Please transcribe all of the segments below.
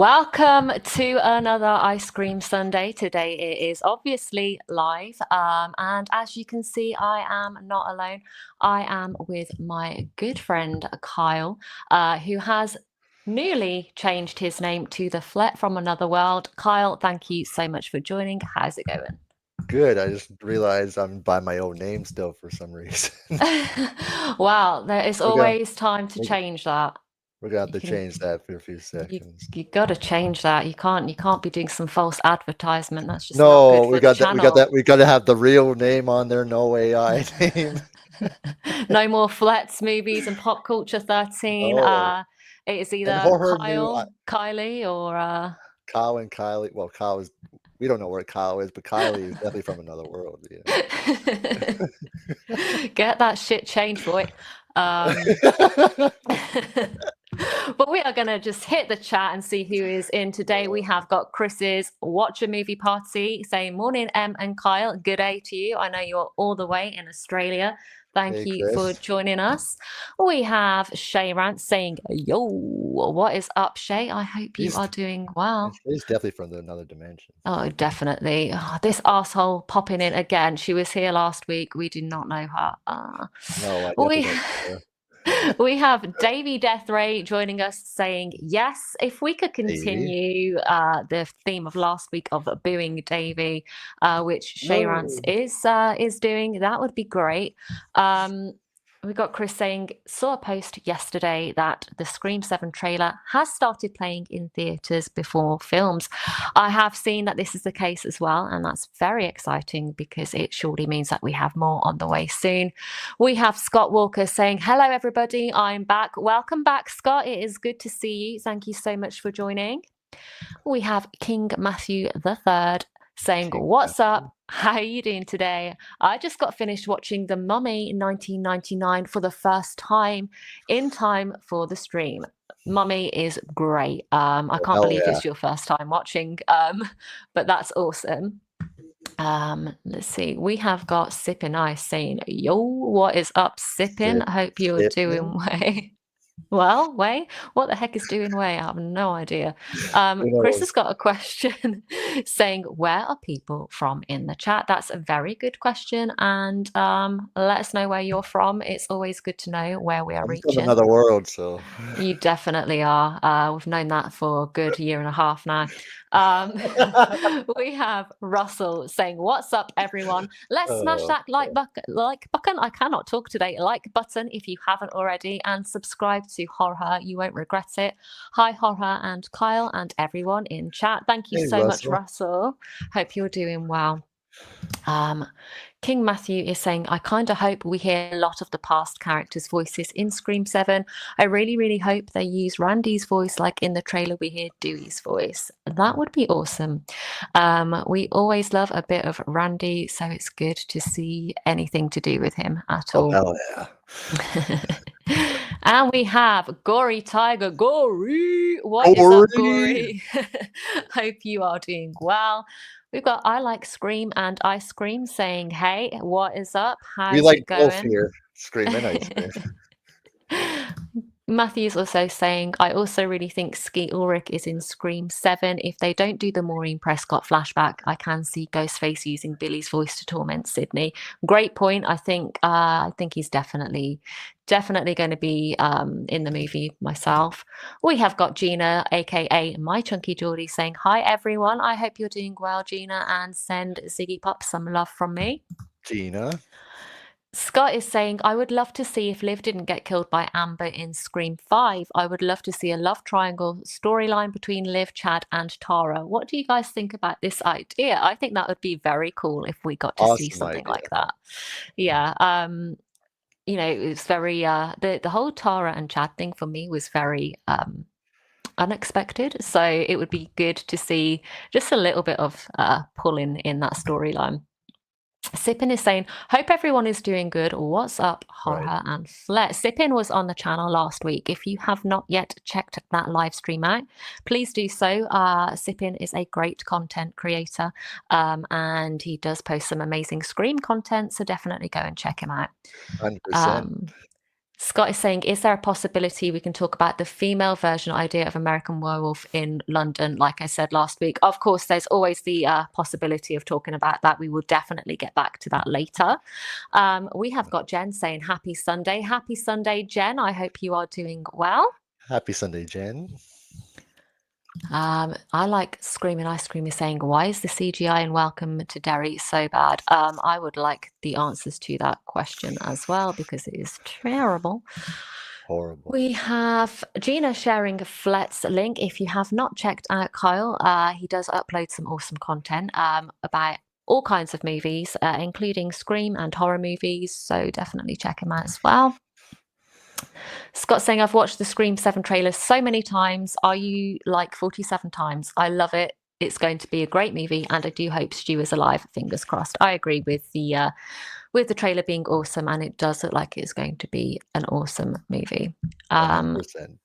Welcome to another Ice Cream Sunday. Today it is obviously live, and as you can see, I am not alone. I am with my good friend Kyle, who has newly changed his name to the Flett from Another World. Kyle, thank you so much for joining. How's it going? Good. I just realized I'm by my own name still for some reason. Wow, there is We're gonna always time to we're, change that. we're gonna have You to can change that for a few you seconds. you got to change that. You can't be doing some false advertisement. That's just not No, good we for the got that. We got channel. that. We got to have the real name on there. No AI name. No more Flet's movies and pop culture 13. No. It is And either for her new Kylie, or Kyle and Kylie. Well, Kyle is. We don't know where Kyle is, but Kylie is definitely from another world. get that shit changed, boy. Um, but we are going to just hit the chat and see who is in today. We have got Chris's Watch a Movie Party saying, Morning, Em and Kyle. Good day to you. I know you're all the way in Australia. Thank Hey, you for Chris. joining us. We have Shay Rant saying, Yo, what is up, Shay? I hope you He's are doing well. he's definitely from another dimension. Oh, definitely. Oh, this asshole popping in again. She was here last week. We do not know her. No, I definitely We don't know we have Davy Deathray joining us saying, yes, if we could Davey. continue the theme of last week of booing Davy, which Shay Rance No. is doing, that would be great. Um, we got Chris saying, saw a post yesterday that the Scream 7 trailer has started playing in theatres before films. I have seen that this is the case as well, and that's very exciting because it surely means that we have more on the way soon. We have Scott Walker saying, hello, everybody. I'm back. Welcome back, Scott. It is good to see you. Thank you so much for joining. We have King Matthew the Third saying, King what's Matthew. up? How are you doing today? I just got finished watching The Mummy in 1999 for the first time in time for the stream. Mummy is great. I Oh, can't hell believe yeah. it's your first time watching, but that's awesome. Let's see. We have got Sippin Ice saying, Yo, what is up, Sippin? Sip, I hope you're doing sipping. way. Well, Way, what the heck is doing Way? I have no idea. Who Chris has knows? got a question saying, where are people from in the chat? That's a very good question. And let us know where you're from. It's always good to know where we are I'm from reaching. another world, so You definitely are. We've known that for a good year and a half now. We have Russell saying, "What's up, everyone? Let's smash oh, that like button. I cannot talk today. Like button if you haven't already, and subscribe to Horror. You won't regret it. Hi, Horror and Kyle and everyone in chat. Thank you hey so much, Russell. Russell. Hope you're doing well." Um, King Matthew is saying, I kind of hope we hear a lot of the past characters' voices in Scream 7. I really, really hope they use Randy's voice like in the trailer we hear Dewey's voice. That would be awesome. We always love a bit of Randy, so it's good to see anything to do with him at Oh all. hell yeah. And we have Gory Tiger. Gory! What is up, Gory. Gory? Hope you are doing well. We've got I Like Scream and Ice Cream saying, hey, what is up? We How's like it both going? here. Scream and ice cream. Matthew's also saying, I also really think Skeet Ulrich is in Scream 7. If they don't do the Maureen Prescott flashback, I can see Ghostface using Billy's voice to torment Sydney. Great point. I think he's definitely going to be in the movie myself. We have got Gina, aka My Chunky Geordie, saying, hi everyone. I hope you're doing well, Gina, and send Ziggy Pop some love from me. Gina. Scott is saying, I would love to see if Liv didn't get killed by Amber in Scream 5. I would love to see a love triangle storyline between Liv, Chad, and Tara. What do you guys think about this idea? I think that would be very cool if we got to see Awesome something idea. like that. Yeah. It's very the whole Tara and Chad thing for me was very unexpected. So it would be good to see just a little bit of pulling in that storyline. Sippin is saying, hope everyone is doing good. What's up, Right. Horror and Flett? Sippin was on the channel last week. If you have not yet checked that live stream out, please do so. Sippin is a great content creator, and he does post some amazing Scream content, so definitely go and check him out. 100%. Um, Scott is saying, is there a possibility we can talk about the female version idea of American Werewolf in London? Like I said last week, of course, there's always the possibility of talking about that. We will definitely get back to that later. We have got Jen saying, happy Sunday. Happy Sunday, Jen. I hope you are doing well. Happy Sunday, Jen. I like Screaming Ice Cream is saying, why is the CGI in Welcome to Derry so bad? I would like the answers to that question as well, because it is terrible. Horrible. We have Gina sharing Flett's link. If you have not checked out Kyle, he does upload some awesome content about all kinds of movies, including Scream and horror movies. So definitely check him out as well. Scott saying, I've watched the Scream 7 trailer so many times. Are you like 47 times? I love it. It's going to be a great movie, and I do hope Stu is alive. Fingers crossed. I agree with the trailer being awesome, and it does look like it's going to be an awesome movie. 100%.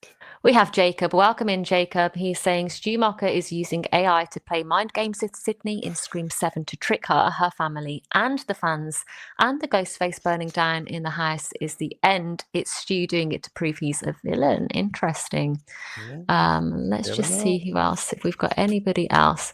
We have Jacob. Welcome in, Jacob. He's saying Stu Mocker is using AI to play mind games with Sydney in Scream 7 to trick her family, and the fans. And the ghost face burning down in the house is the end. It's Stu doing it to prove he's a villain. Interesting. Let's Never just know. see who else, if we've got anybody else.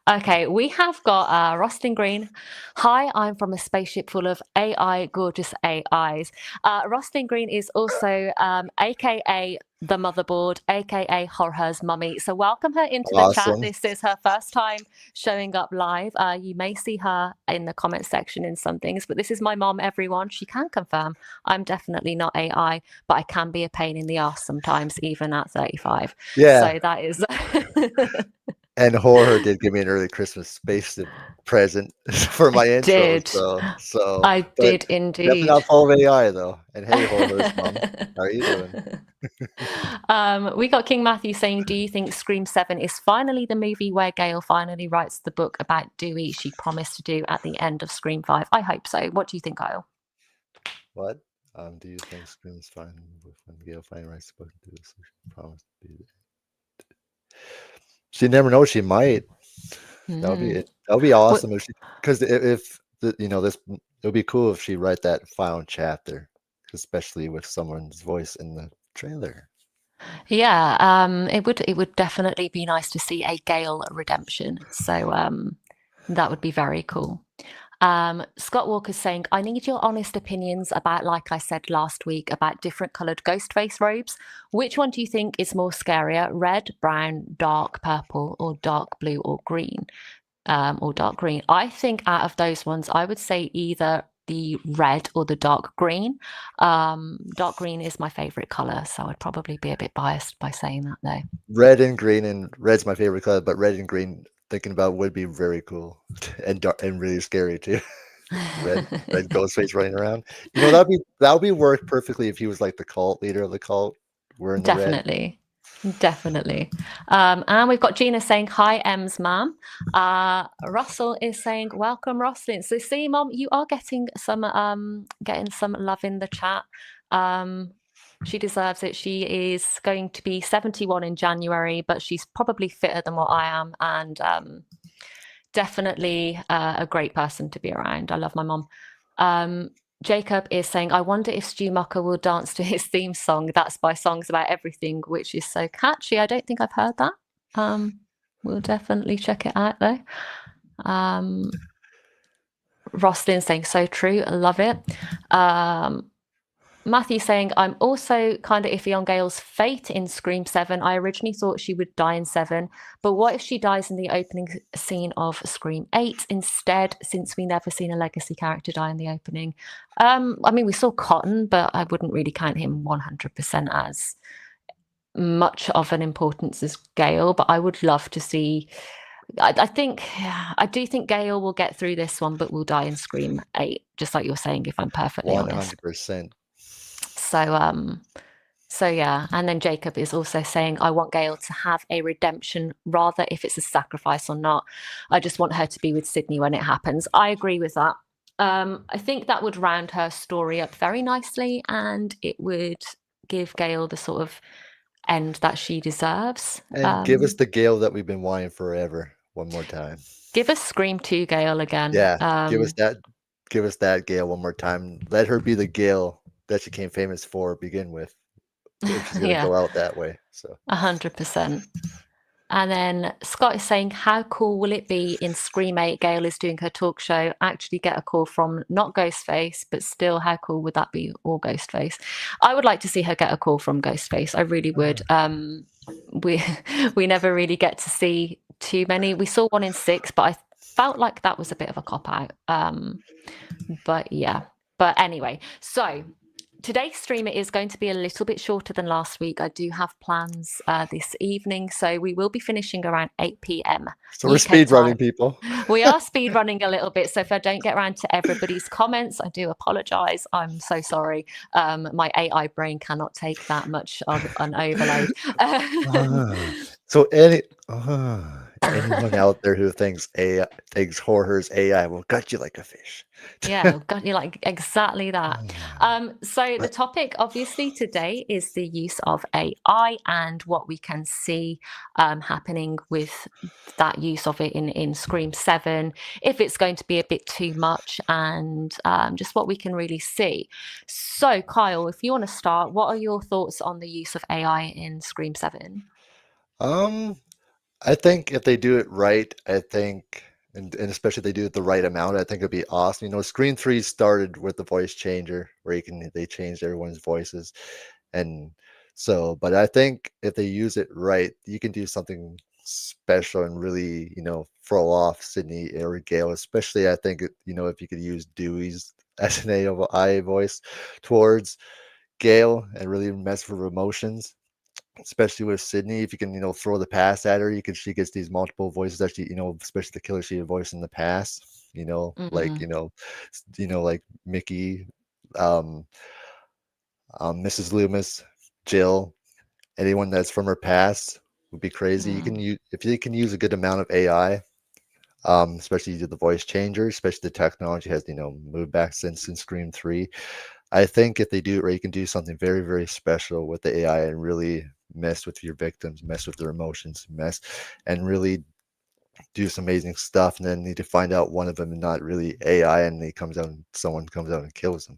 Okay, we have got Rostin Green. Hi, I'm from a spaceship full of AI, gorgeous AIs. Rostin Green is also AKA the motherboard, AKA Horror's mummy. So welcome her into the chat. This is her first time showing up live. You may see her in the comment section in some things, but this is my mom, everyone. She can confirm I'm definitely not AI, but I can be a pain in the ass sometimes, even at 35. Yeah. So that is... And Horror did give me an early Christmas space present for my intro. So I did indeed. Definitely not full of AI though. And hey, Horror's mom, how are you doing? We got King Matthew saying, do you think Scream 7 is finally the movie where Gail finally writes the book about Dewey she promised to do at the end of Scream 5? I hope so. What do you think, Kyle? What? Do you think Scream is fine when Gail finally writes the book and do this? She promised to do that. She never knows. She might. That'll be awesome because if this, it would be cool if she write that final chapter, especially with someone's voice in the trailer. Yeah, it would definitely be nice to see a Gale redemption. So that would be very cool. Scott Walker's saying, I need your honest opinions about, like I said last week, about different coloured ghost face robes. Which one do you think is more scarier? Red, brown, dark purple, or dark blue or green? Or dark green. I think out of those ones, I would say either the red or the dark green. Dark green is my favorite color, so I'd probably be a bit biased by saying that though. Red and green, and red's my favorite color, but red and green thinking about would be very cool and dark and really scary too. red ghost face running around. That would be work perfectly if he was like the cult leader of the cult. Wearing the definitely. Definitely. And we've got Gina saying, hi, Ems, ma'am. Russell is saying, welcome, Roslyn. So see, Mom, you are getting some love in the chat. She deserves it. She is going to be 71 in January, but she's probably fitter than what I am, and definitely a great person to be around. I love my mom. Jacob is saying, I wonder if Stu Mocker will dance to his theme song. That's by Songs About Everything, which is so catchy. I don't think I've heard that. We'll definitely check it out though. Roslyn saying, so true. I love it. Matthew saying, I'm also kind of iffy on Gail's fate in Scream 7. I originally thought she would die in 7, but what if she dies in the opening scene of Scream 8 instead, since we never seen a legacy character die in the opening? I mean, we saw Cotton, but I wouldn't really count him 100% as much of an importance as Gail, but I would love to see... I do think Gail will get through this one, but will die in Scream 8, just like you're saying, if I'm perfectly honest. 100%. So yeah, and then Jacob is also saying, I want Gail to have a redemption, rather if it's a sacrifice or not. I just want her to be with Sydney when it happens. I agree with that. I think that would round her story up very nicely, and it would give Gail the sort of end that she deserves. And give us the Gail that we've been wanting forever one more time. Give us Scream 2 Gail again. Yeah, give us that Gail one more time. Let her be the Gail that she came famous for to begin with, if she's gonna Yeah, go out that way. So 100%. And then Scott is saying, how cool will it be in Scream 8? Gail is doing her talk show, actually get a call from not Ghostface, but still, how cool would that be? Or Ghostface? I would like to see her get a call from Ghostface. I really would. We we never really get to see too many. We saw one in 6, but I felt like that was a bit of a cop out. But yeah. But anyway, so today's stream is going to be a little bit shorter than last week. I do have plans this evening, so we will be finishing around 8 p.m. so we're UK speed time. running, people. We are speed running a little bit, so if I don't get around to everybody's comments, I do apologise. I'm so sorry. My AI brain cannot take that much of an overload. So anyone out there who thinks AI thinks horror's AI will gut you like a fish. Yeah, got you like exactly that. So the topic obviously today is the use of AI and what we can see happening with that use of it in Scream 7, if it's going to be a bit too much, and just what we can really see. So Kyle, if you want to start, what are your thoughts on the use of AI in Scream 7? Um, I think if they do it right, I think, and especially if they do it the right amount, I think it'd be awesome. Screen 3 started with the voice changer where they changed everyone's voices. And so, but I think if they use it right, you can do something special and really, throw off Sydney or Gale, especially I think, if you could use Dewey's as an AI voice towards Gale and really mess with her emotions, especially with Sydney. If you can, throw the past at her, she gets these multiple voices that she, especially the killer she had voiced in the past, like, like Mickey, um, Mrs. Loomis, Jill, anyone that's from her past would be crazy. You can use if you can use a good amount of AI, especially the voice changer, especially the technology has moved back since in Scream 3. I think if they do it right, you can do something very, very special with the AI and really mess with your victims, mess with their emotions, and really do some amazing stuff. And then need to find out one of them is not really AI, and someone comes out and kills them.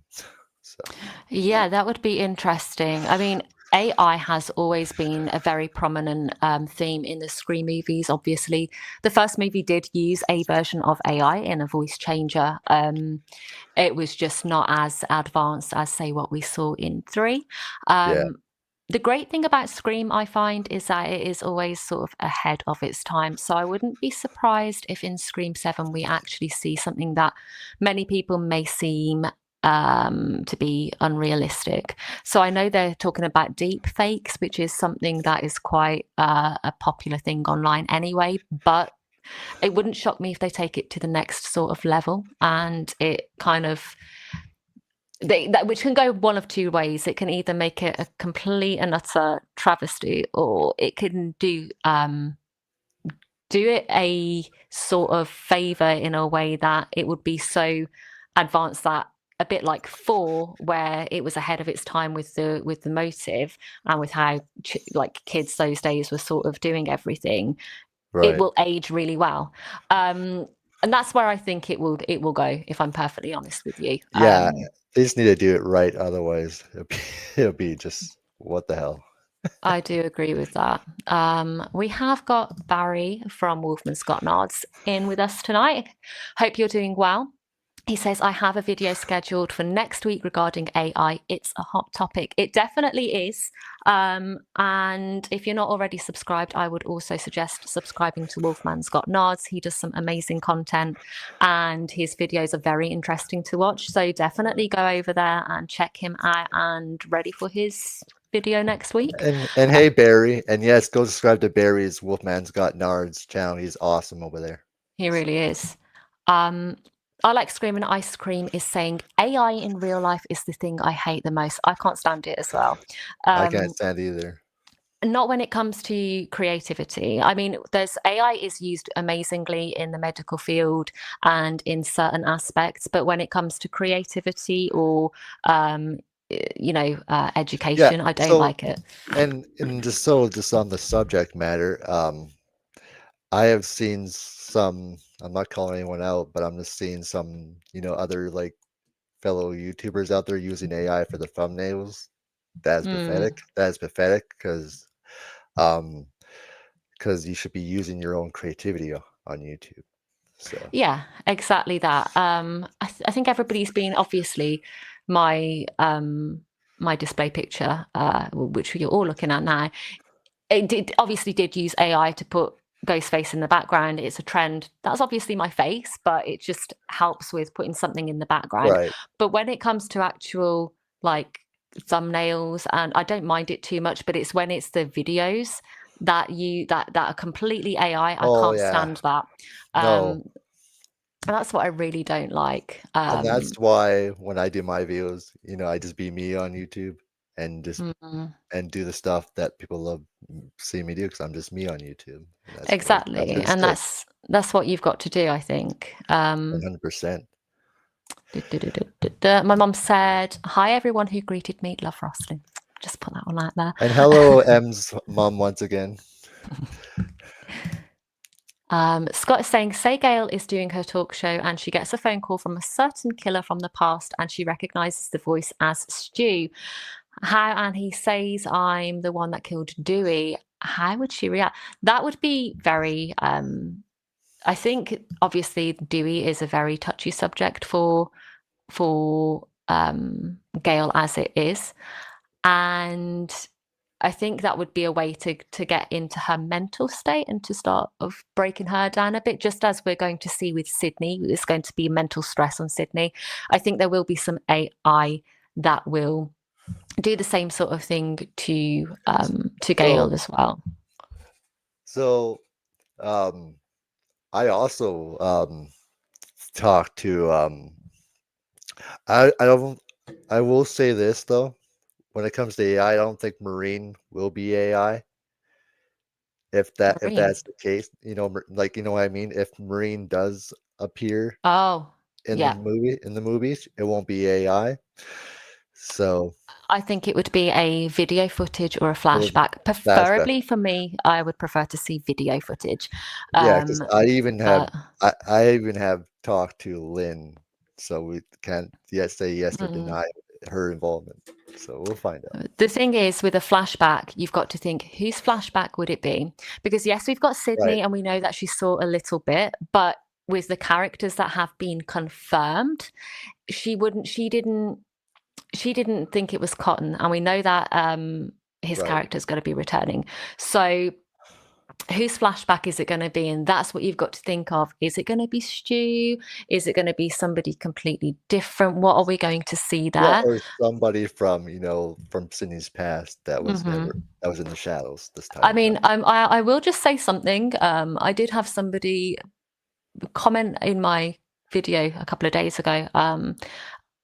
So Yeah, that would be interesting. I mean, AI has always been a very prominent theme in the Scream movies. Obviously, the first movie did use a version of AI in a voice changer. It was just not as advanced as, say, what we saw in 3. yeah, The great thing about Scream, I find, is that it is always sort of ahead of its time. So I wouldn't be surprised if in Scream 7 we actually see something that many people may seem to be unrealistic. So I know they're talking about deep fakes, which is something that is quite a popular thing online anyway, but it wouldn't shock me if they take it to the next sort of level, and it kind of which can go one of two ways. It can either make it a complete and utter travesty, or it can do it a sort of favor in a way that it would be so advanced that, a bit like 4, where it was ahead of its time with the motive and with how like kids those days were sort of doing everything. It right. will age really well. And that's where I think it will go, if I'm perfectly honest with you. Yeah, they just need to do it right. Otherwise, it'll be just what the hell. I do agree with that. We have got Barry from Wolfman's Got Nods in with us tonight. Hope you're doing well. He says, I have a video scheduled for next week regarding AI. It's a hot topic. It definitely is. And if you're not already subscribed, I would also suggest subscribing to Wolfman's Got Nods. He does some amazing content and his videos are very interesting to watch. So definitely go over there and check him out, and ready for his video next week. And hey, Barry, and yes, go subscribe to Barry's Wolfman's Got Nards channel. He's awesome over there. He really is. I like Screaming Ice Cream is saying AI in real life is the thing I hate the most. I can't stand it as well. I can't stand either. Not when it comes to creativity. I mean, there's AI is used amazingly in the medical field and in certain aspects, but when it comes to creativity or Yeah. education, I don't like it. And just on the subject matter, I have seen some. I'm not calling anyone out, but I'm just seeing some, other like fellow YouTubers out there using AI for the thumbnails. That is Mm. pathetic. That is pathetic um, because you should be using your own creativity on YouTube. So Yeah, exactly that. I think everybody's been obviously my display picture, which you're all looking at now. Obviously did use AI to put Ghostface in the background. It's a trend. That's obviously my face, but it just helps with putting something in the background. right. But when it comes to actual like thumbnails, and I don't mind it too much, but it's when it's the videos that are completely AI. I Oh can't yeah. stand that. No. And that's what I really don't like. And that's why when I do my videos, I just be me on YouTube and just Mm, and do the stuff that people love seeing me do because I'm just me on YouTube. And that's exactly, where it and sticks. that's what you've got to do, I think. 100%. My mum said, "Hi, everyone who greeted me. Love Rosslyn." Just put that one out there. And hello, M's mom once again. Scott is saying, "Say Gail is doing her talk show and she gets a phone call from a certain killer from the past and she recognizes the voice as Stu. And he says, 'I'm the one that killed Dewey.' How would she react?" That would be very I think obviously Dewey is a very touchy subject for Gail as it is. And I think that would be a way to get into her mental state and to start of breaking her down a bit, just as we're going to see with Sydney. There's going to be mental stress on Sydney. I think there will be some AI that will do the same sort of thing to Gail as well. So I also talked to I don't I will say this though. When it comes to AI, I don't think Marine will be AI. If Marine. that's the case, like what I mean. If Marine does appear Oh, in yeah. the movies, it won't be AI. So I think it would be a video footage or a it flashback. that's the Preferably for me, I would prefer to see video footage. yeah. Because But I even have talked to Lynn, so we can't yet say yes or mm, deny her involvement. So we'll find out. the thing is, with a flashback, you've got to think whose flashback would it be? Because yes, we've got Right, Sydney, and we know that she saw a little bit, but with the characters that have been confirmed, she wouldn't. She didn't think it was Cotton, and we know that his right. character is going to be returning. So whose flashback is it going to be? And that's what you've got to think of. Is it going to be Stu? Is it going to be somebody completely different? What are we going to see Yeah, there? or somebody from from Sydney's past that was Hmm. in the shadows this I time. mean, I will just say something. I did have somebody comment in my video a couple of days ago.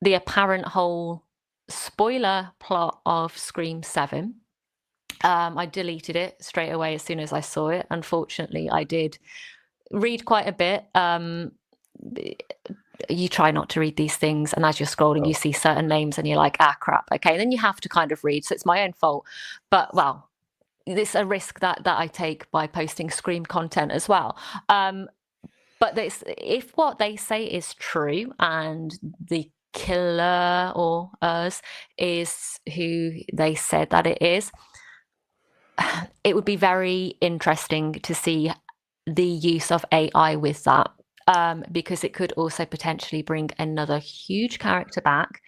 The apparent whole spoiler plot of Scream 7. I deleted it straight away as soon as I saw it. Unfortunately, I did read quite a bit. You try not to read these things, and as you're scrolling, you Oh, see certain names, and you're like, "Ah, crap." Okay, and then you have to kind of read. So it's my own fault. But well, it's a risk that I take by posting Scream content as well. But if what they say is true, and the killer or us is who they said that it is, it would be very interesting to see the use of AI with that, because it could also potentially bring another huge character back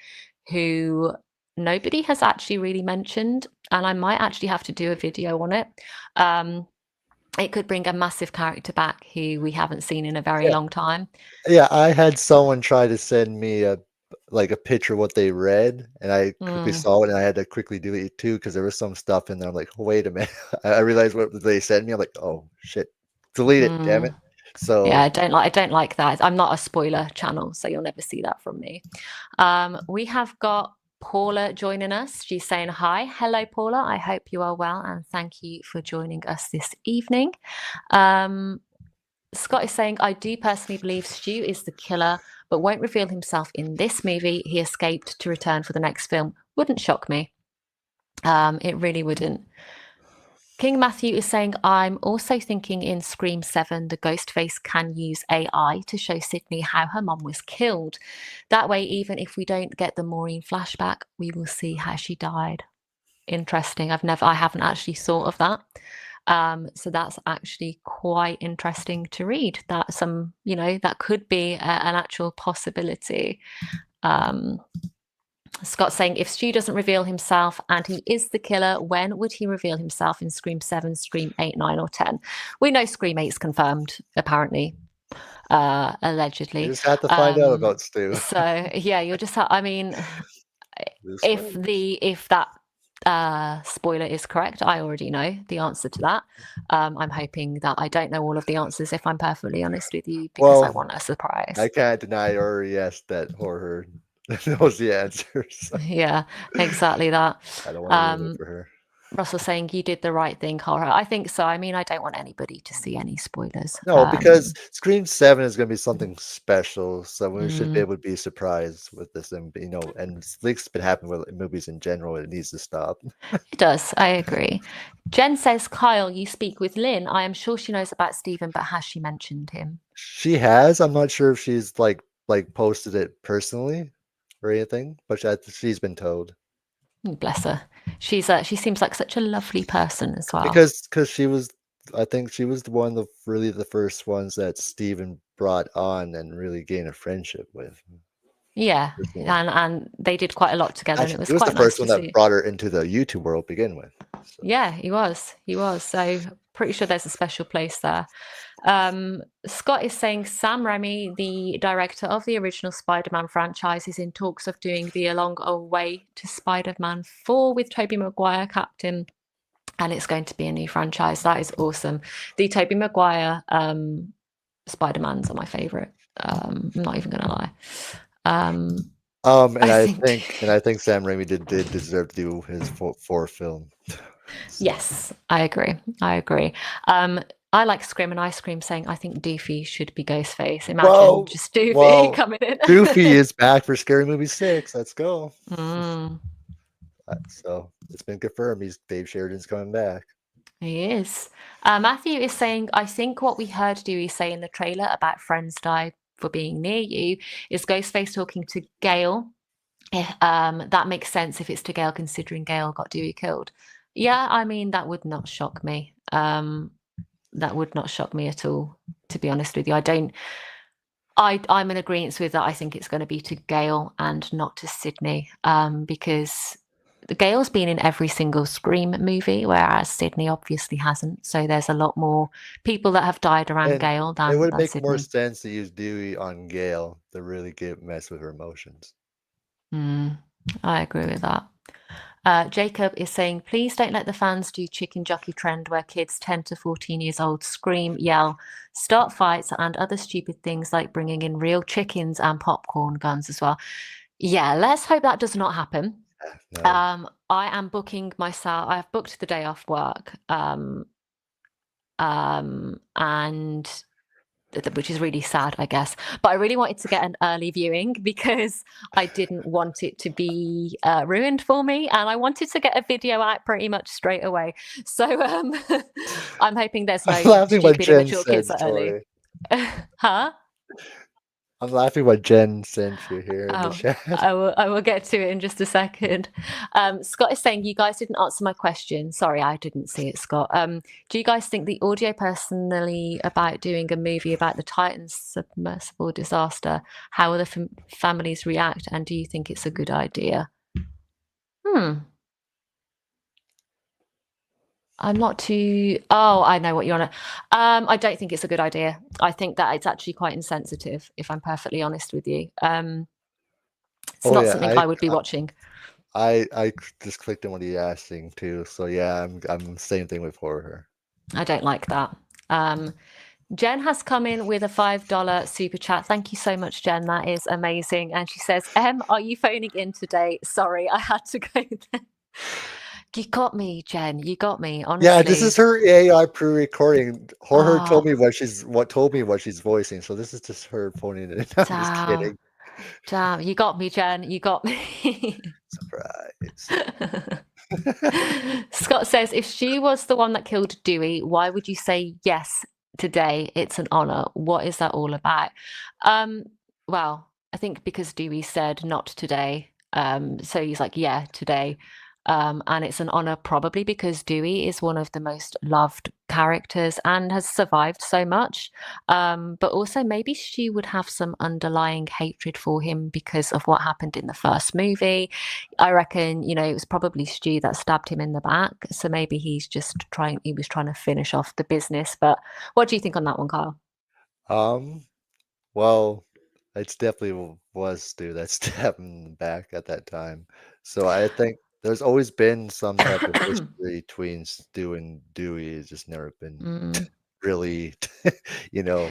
who nobody has actually really mentioned, and I might actually have to do a video on it. It could bring a massive character back who we haven't seen in a very yeah. long time. Yeah, I had someone try to send me a picture of what they read, and I quickly Mm, saw it, and I had to quickly delete it too because there was some stuff in there. I'm like, wait a minute. I realized what they sent me. I'm like, oh shit, delete it, damn it. mm. Yeah, So I don't like that. I'm not a spoiler channel, so you'll never see that from me. We have got Paula joining us. She's saying hi. Hello, Paula. I hope you are well, and thank you for joining us this evening. Scott is saying, I do personally believe Stu is the killer, but won't reveal himself in this movie. He escaped to return for the next film. Wouldn't shock me. It really wouldn't. King Matthew is saying, I'm also thinking in Scream 7, the Ghostface can use AI to show Sydney how her mum was killed. That way, even if we don't get the Maureen flashback, we will see how she died. Interesting. I haven't actually thought of that. So that's actually quite interesting to read. That that could be an actual possibility. Scott's saying, if Stu doesn't reveal himself and he is the killer, when would he reveal himself in Scream 7, Scream 8, 9, or 10? We know Scream 8's confirmed, apparently, allegedly. You just have to find out about Stu. So, yeah, you'll just have, I mean, if that spoiler is correct, I already know the answer to that. I'm hoping that I don't know all of the answers, if I'm perfectly honest with you, because I want a surprise. I can't deny or yes that horror knows the answers. So. Yeah, exactly that. I don't want to ruin it for her. Russell saying you did the right thing, horror. I think so. I mean, I don't want anybody to see any spoilers. No, because Scream 7 is going to be something special, so we should be able to be surprised with this, and leaks been happening with movies in general. It needs to stop. It does. I agree. Jen says, Kyle, you speak with Lynn. I am sure she knows about Stephen, but has she mentioned him? She has. I'm not sure if she's like posted it personally or anything, but she's been told. Bless her. She seems like such a lovely person as well. Because I think she was one of the first ones that Stephen brought on and really gained a friendship with. Yeah, and they did quite a lot together. Actually, and it was quite the first nice one that brought her into the YouTube world to begin with. So. Yeah, he was. So pretty sure there's a special place there. Scott is saying Sam Raimi, the director of the original Spider-Man franchise, is in talks of doing the A Long Way to Spider-Man 4 with Tobey Maguire captain, and it's going to be a new franchise. That is awesome. The Tobey Maguire Spider-Mans are my favorite. I'm not even gonna lie. And I think Sam Raimi did deserve to do his fourth film. So. Yes, I agree. I like Scream and Ice Cream saying, I think Doofy should be Ghostface. Imagine just Doofy coming in. Doofy is back for Scary Movie 6. Let's go. So it's been confirmed. Dave Sheridan's coming back. He is. Matthew is saying, I think what we heard Dewey say in the trailer about friends die for being near you is Ghostface talking to Gale. That makes sense if it's to Gale, considering Gale got Dewey killed. Yeah, I mean, that would not shock me. That would not shock me at all, to be honest with you. I'm in agreement with that. I think it's going to be to Gale and not to Sydney, because Gale's been in every single Scream movie, whereas Sydney obviously hasn't. So there's a lot more people that have died around Gale than Sydney. It would make more sense to use Dewey on Gale to really mess with her emotions. I agree with that. Jacob is saying, please don't let the fans do chicken jockey trend where kids 10 to 14 years old scream, yell, start fights and other stupid things like bringing in real chickens and popcorn guns as well. Yeah, let's hope that does not happen. No. I am booking myself. I've booked the day off work, and which is really sad, I guess. But I really wanted to get an early viewing because I didn't want it to be ruined for me, and I wanted to get a video out pretty much straight away. So I'm hoping there's no stupid immature kids early. Huh? I'm laughing what Jen sent you here in the chat. I will get to it in just a second. Scott is saying, you guys didn't answer my question. Sorry, I didn't see it, Scott. Do you guys think the audio personally about doing a movie about the Titan submersible disaster, how will the families react, and do you think it's a good idea? I'm not too... Oh, I know what you're on. I don't think it's a good idea. I think that it's actually quite insensitive, if I'm perfectly honest with you. It's not something I would be watching. I just clicked on what he asking too. So yeah, I'm same thing with horror. I don't like that. Jen has come in with a $5 super chat. Thank you so much, Jen. That is amazing. And she says, are you phoning in today? Sorry, I had to go there. You got me, Jen. You got me. Honestly. Yeah, this is her AI pre-recording. Horror told me what she's voicing. So this is just her phoning in. I'm just kidding. Damn, you got me, Jen. You got me. Surprise. Scott says, if she was the one that killed Dewey, why would you say yes today? It's an honor. What is that all about? Um, well, I think because Dewey said not today, so he's like, yeah, today. And it's an honor probably because Dewey is one of the most loved characters and has survived so much. But also maybe she would have some underlying hatred for him because of what happened in the first movie. I reckon, it was probably Stu that stabbed him in the back. So maybe he was trying to finish off the business. But what do you think on that one, Kyle? Um, well, it's definitely was Stu that stabbed him back at that time. So I think there's always been some type of history between Stu and Dewey. It's just never been Mm. really, you know,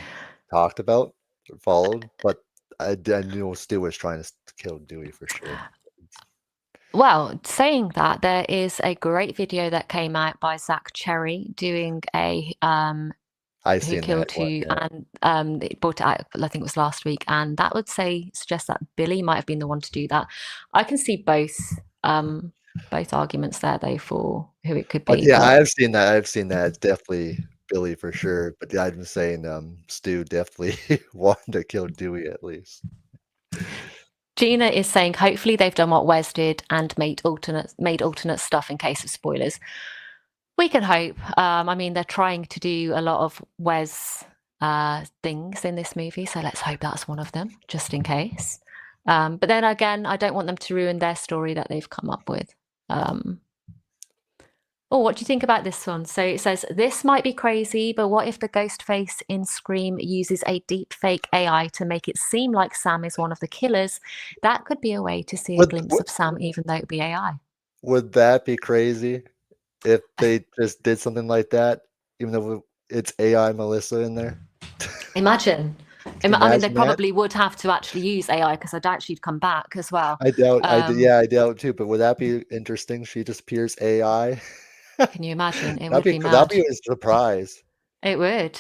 talked about or followed. But I knew Stu was trying to kill Dewey for sure. Well, saying that, there is a great video that came out by Zach Cherry doing a I Who seen that Killed one. Who, Yeah. and it brought it out, I think it was last week, and that would suggest that Billy might have been the one to do that. I can see both arguments there though for who it could be, Yeah, but I've seen that. I've seen that. It's definitely Billy for sure. But yeah, I'm saying Stu definitely wanted to kill Dewey at least. Gina is saying hopefully they've done what Wes did and made alternate stuff in case of spoilers. We can hope. I mean, they're trying to do a lot of Wes things in this movie, so let's hope that's one of them, just in case. But then again, I don't want them to ruin their story that they've come up with. What do you think about this one? So it says, this might be crazy, but what if the ghost face in Scream uses a deep fake AI to make it seem like Sam is one of the killers? That could be a way to see a Would glimpse would of Sam, even though it be AI. would that be crazy if they just did something like that, even though it's AI Melissa in there? Imagine. Can you I mean, they imagine that? probably would have to actually use AI because I doubt she'd come back as well. I doubt. Yeah, I doubt too. But would that be interesting? She just appears AI. Can you imagine? It That'd would be be cool. That'd mad. be a surprise. It would.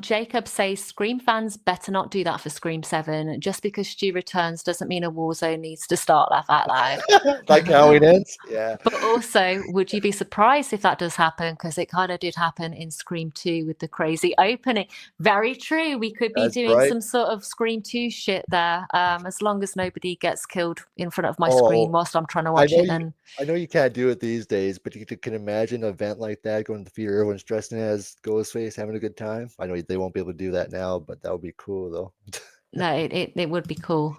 Jacob says Scream fans better not do that for Scream 7. Just because Stu returns doesn't mean a war zone needs to start, laugh out loud. Like how it ends. Yeah, But also, would you be surprised if that does happen? Because it kind of did happen in Scream 2 with the crazy opening. Very true. We could be that's doing right. some sort of Scream 2 shit there. As long as nobody gets killed in front of my screen Oh, whilst I'm trying to I watch know it, you. then I know you can't do it these days, but you can imagine an event like that going to the theater, everyone's dressed in as Ghostface, having a good time. I know they won't be able to do that now, but that would be cool though. no, it would be cool.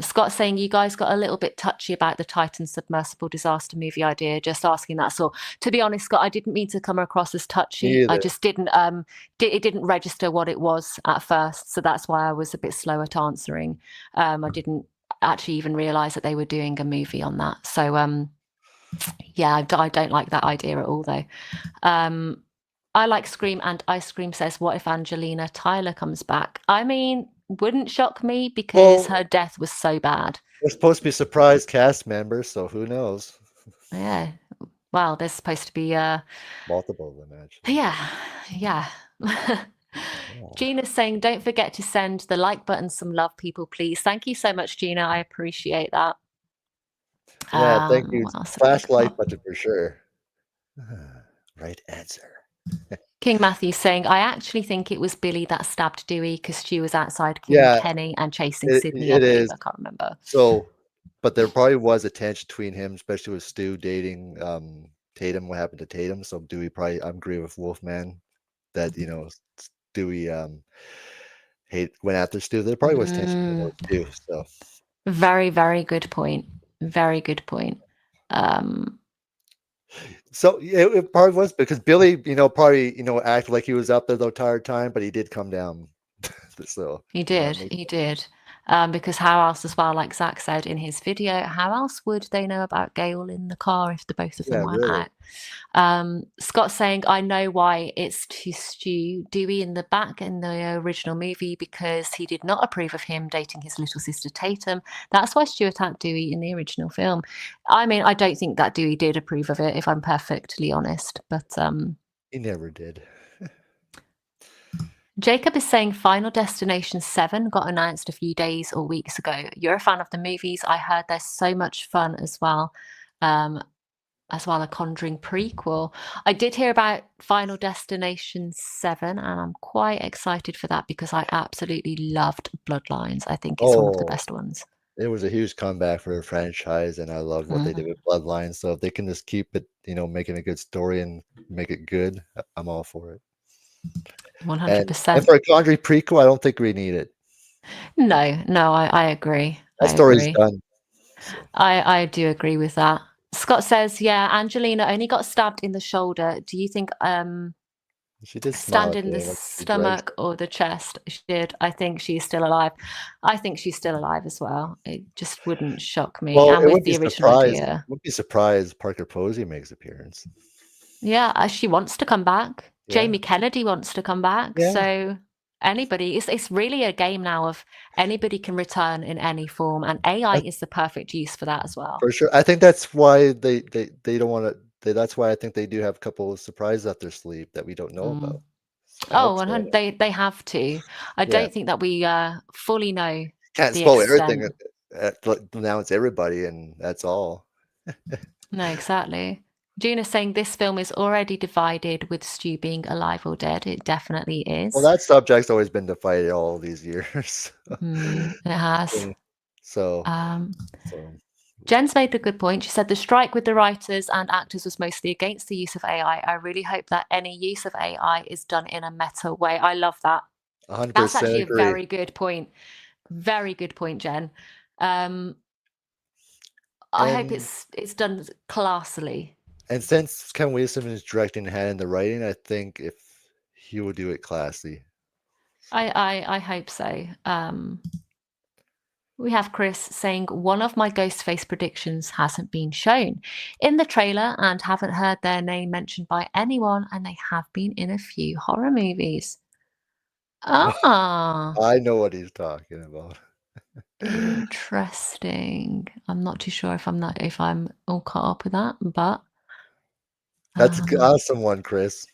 Scott saying you guys got a little bit touchy about the Titan submersible disaster movie idea. Just asking that. So to be honest, Scott, I didn't mean to come across as touchy. I Neither. just didn't it didn't register what it was at first, so that's why I was a bit slow at answering. I didn't actually even realize that they were doing a movie on that. So yeah, I don't like that idea at all though. I like Scream, and Ice Cream says, what if Angelina Tyler comes back? I mean, wouldn't shock me because Well, her death was so bad. we're supposed to be surprise cast members, so who knows? Yeah. Well, there's supposed to be Multiple of them actually. yeah. Yeah. Gina's saying, don't forget to send the like button some love, people, please. Thank you so much, Gina. I appreciate that. Yeah, thank you. What else have we Flashlight got? button for sure. Right answer. King Matthew saying, I actually think it was Billy that stabbed Dewey because she was outside killing Yeah, Kenny and chasing it Sydney, I it believe. is. I can't remember. So, but there probably was a tension between him, especially with Stu dating Tatum. What happened to Tatum? So Dewey probably I'm agree with Wolfman that Dewey hate went after Stu. There probably was tension there Mm, too. So very, very good point. Very good point. it probably was because Billy, probably acted like he was up there the entire time, but he did come down. So He that did. makes He did. Because how else, as well, like Zach said in his video, how else would they know about Gail in the car if the both of them yeah, weren't really. out? Scott saying, I know why it's to Stu Dewey in the back in the original movie because he did not approve of him dating his little sister Tatum. That's why Stu attacked Dewey in the original film. I mean, I don't think that Dewey did approve of it, if I'm perfectly honest. But He never did. Jacob is saying Final Destination 7 got announced a few days or weeks ago. You're a fan of the movies. I heard they're so much fun as well. as well, a Conjuring prequel. I did hear about Final Destination 7, and I'm quite excited for that because I absolutely loved Bloodlines. I think it's one of the Oh, best ones. it was a huge comeback for a franchise, and I love what they did Mm, with Bloodline. So if they can just keep it, making a good story and make it good, I'm all for it. And 100%. for a Conjuring prequel, I don't think we need it. No, I agree. That I story's agree. done. So I do agree with that. Scott says, yeah, Angelina only got stabbed in the shoulder. Do you think she did smile stand at in the the end when she drags stomach or the chest? She did. I think she's still alive. I think she's still alive as well. It just wouldn't shock me. Well, And with the original idea. wouldn't be surprised Parker Posey makes appearance. Yeah, she wants to come back. Yeah. Jamie Kennedy wants to come back. Yeah. So anybody, it's really a game now of anybody can return in any form, and AI I is the perfect use for that as well. For sure. I think that's why they don't wanna that's why I think they do have a couple of surprises up their sleeve that we don't know Mm. about. So I'm Oh, excited. 100, they have to. I Yeah. don't think that we fully know Can't the spoil everything, extent. but now it's everybody, and that's all. No, exactly. Gina's saying this film is already divided with Stu being alive or dead. It definitely Well, is. that subject's always been defied all these years. It has. Yeah. So Um, so Jen's made a good point. She said the strike with the writers and actors was mostly against the use of AI. I really hope that any use of AI is done in a meta way. I love that. That's 100% actually a agree. very good point. Very good point, Jen. Um, I hope And it's done classily. since Ken Winston is directing and hand the writing, I think if he will do it classy. I hope so. We have Chris saying one of my Ghostface predictions hasn't been shown in the trailer and haven't heard their name mentioned by anyone, and they have been in a few horror movies. Ah, I know what he's talking about. interesting. I'm not too sure if I'm all caught up with that, but That's a um, awesome one, Chris.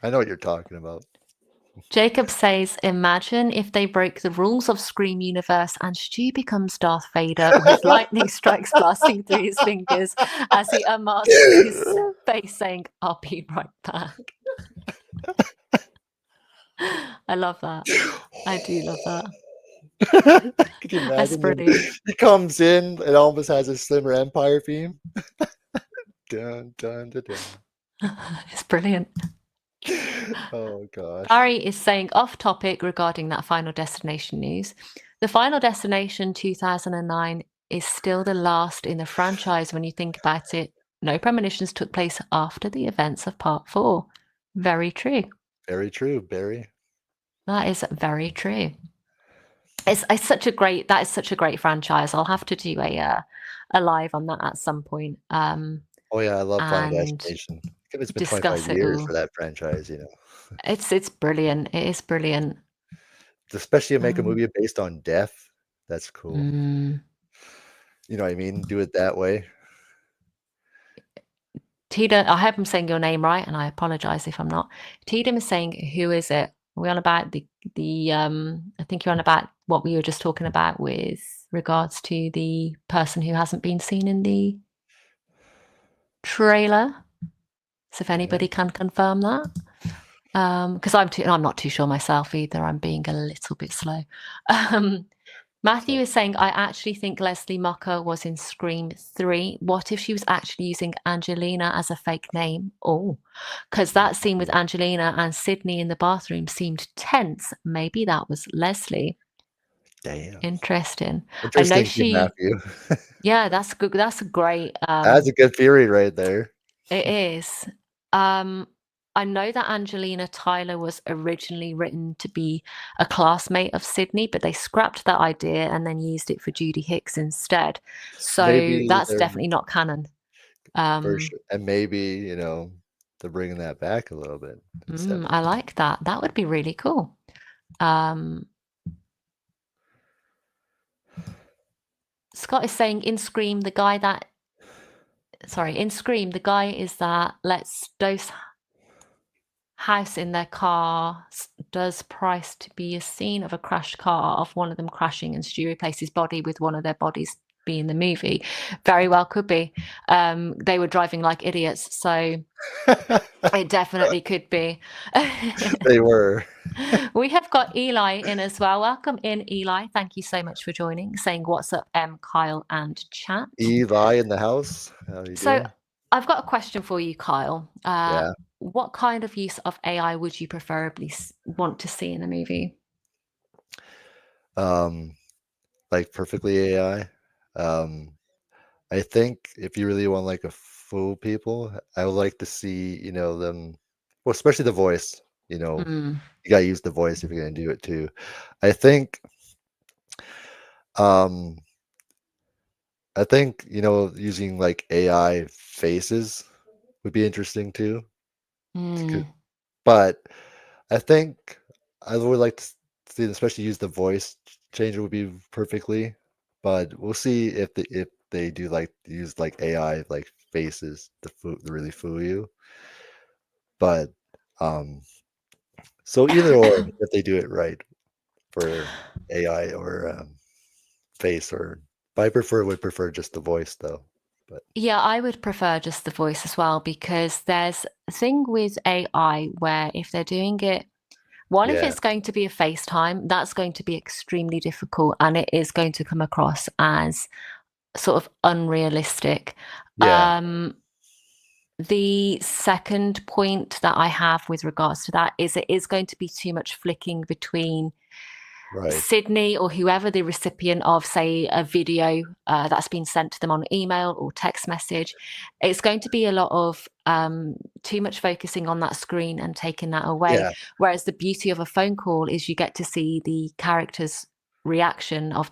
I know what you're talking about. Jacob says, imagine if they break the rules of Scream Universe and Stu becomes Darth Vader with lightning strikes blasting through his fingers as he unmasks his face, saying, I'll be right back. I love that. I do love that. Could you That's imagine him? brilliant. He comes in and almost has a Slimmer Empire theme. Dun, dun, dun, dun. It's brilliant. Oh gosh. Barry is saying, off topic regarding that Final Destination news. The Final Destination 2009 is still the last in the franchise when you think about it. No Premonitions took place after the events of Part 4. Very true. Very true, Barry. That is very true. It's such a great franchise. I'll have to do a live on that at some point. Oh yeah, I love Final And Destination. It's been 25 discuss it years for all. that franchise. It's brilliant. It is brilliant. Especially to make a Um, movie based on death. That's cool. mm. You know what I mean? Do it that way. Tida, I hope I'm saying your name right, and I apologize if I'm not. Tida is saying, "Who is it?" Are we on about the? I think you're on about what we were just talking about with regards to the person who hasn't been seen in the trailer. So if Yeah. anybody can confirm that, because I'm not too sure myself either. I'm being a little bit slow. Matthew So is saying, I actually think Leslie Mocker was in Scream 3. What if she was actually using Angelina as a fake name? Oh, because that scene with Angelina and Sydney in the bathroom seemed tense. Maybe that was Leslie. damn. Interesting. I know Interesting, she, Matthew. yeah, that's good. That's a great, That's a good theory right there. it is. I know that Angelina Tyler was originally written to be a classmate of Sydney, but they scrapped that idea and then used it for Judy Hicks instead. So Maybe that's they're definitely not canon. for Um, sure, and maybe they're bringing that back a little bit instead. I like that. That would be really cool. Um, Scott is saying in Scream, the guy is that let's dose house in their car does price to be a scene of a crashed car of one of them crashing and Stu replaces body with one of their bodies be in the movie. Very well could be. They were driving like idiots, so it definitely could be. They were. We have got Eli in as well. Welcome in, Eli. Thank you so much for joining, saying what's up, Kyle and chat. Eli in the house. How you So doing? I've got a question for you, Kyle. Yeah. What kind of use of AI would you preferably want to see in a movie? Like perfectly AI. I think if you really want like a fool people, I would like to see, them, well, especially the voice, Mm. you gotta use the voice if you're gonna do it too. I think, um, using like AI faces would be interesting too. Mm. But I think I would like to see, especially use the voice changer would be perfectly. But we'll see if they do like use like AI like faces to really fool you. But so either or, if they do it right for AI or face, but would prefer just the voice though. But Yeah, I would prefer just the voice as well, because there's a thing with AI where if they're doing it, one, if yeah, it's going to be a FaceTime, that's going to be extremely difficult and it is going to come across as sort of unrealistic. yeah, The second point that I have with regards to that is it is going to be too much flicking between right, Sydney or whoever the recipient of, say, a video that's been sent to them on email or text message. It's going to be a lot of too much focusing on that screen and taking that away. yeah, Whereas the beauty of a phone call is you get to see the character's reaction of